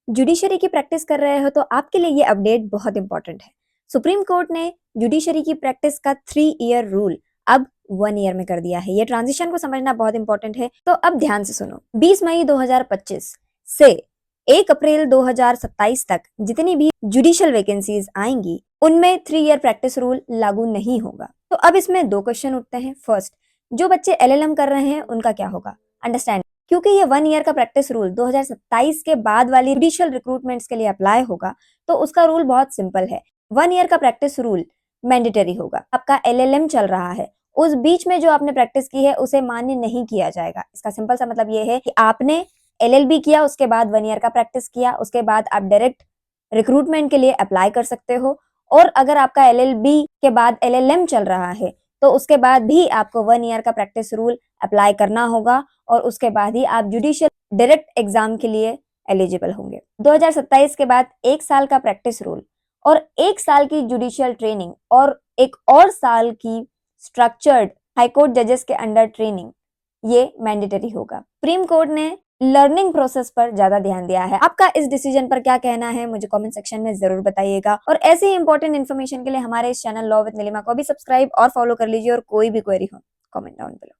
Judiciary की practice कर रहे हो तो आपके लिए ये अपडेट बहुत इंपॉर्टेंट है। सुप्रीम कोर्ट ने जुडिशरी की प्रैक्टिस का 3 ईयर रूल अब 1 ईयर में कर दिया है। ये ट्रांजिशन को समझना बहुत इंपॉर्टेंट है, तो अब ध्यान से सुनो। 20 मई 2025 से 1 अप्रैल 2027 तक जितनी भी जुडिशियल वैकेंसीज आएंगी उनमें 3 ईयर प्रैक्टिस रूल लागू नहीं होगा। तो अब इसमें 2 क्वेश्चन उठते हैं। फर्स्ट, जो बच्चे एलएलएम कर रहे हैं उनका क्या होगा? अंडरस्टैंड, क्योंकि ये 1 ईयर का प्रैक्टिस रूल 2027 के बाद वाली जुडिशियल रिक्रूटमेंट्स के लिए अप्लाई होगा, तो उसका रूल बहुत सिंपल है। 1 ईयर का प्रैक्टिस रूल मैंडेटरी होगा। आपका एलएलएम चल रहा है, उस बीच में जो आपने प्रैक्टिस की है उसे मान्य नहीं किया जाएगा। इसका सिंपल सा मतलब ये है कि आपने एलएलबी किया, उसके बाद 1 ईयर का प्रैक्टिस किया, उसके बाद आप डायरेक्ट रिक्रूटमेंट के लिए अप्लाई कर सकते हो। और अगर आपका एलएलबी के बाद एलएलएम चल रहा है तो उसके बाद भी आपको 1 ईयर का प्रैक्टिस रूल अप्लाई करना होगा और उसके बाद ही आप जुडिशियल डायरेक्ट एग्जाम के लिए एलिजिबल होंगे। 2027 के बाद 1 साल का प्रैक्टिस रूल और 1 साल की जुडिशियल ट्रेनिंग और 1 और साल की स्ट्रक्चर्ड हाईकोर्ट जजेस के अंडर ट्रेनिंग, ये मैंडेटरी होगा। सुप्रीम कोर्ट ने लर्निंग प्रोसेस पर ज्यादा ध्यान दिया है। आपका इस डिसीजन पर क्या कहना है मुझे कमेंट सेक्शन में जरूर बताइएगा। और ऐसे ही इंपॉर्टेंट इन्फॉर्मेशन के लिए हमारे इस चैनल लॉ विद नीलिमा को भी सब्सक्राइब और फॉलो कर लीजिए। और कोई भी क्वेरी हो कमेंट डाउन बिलो।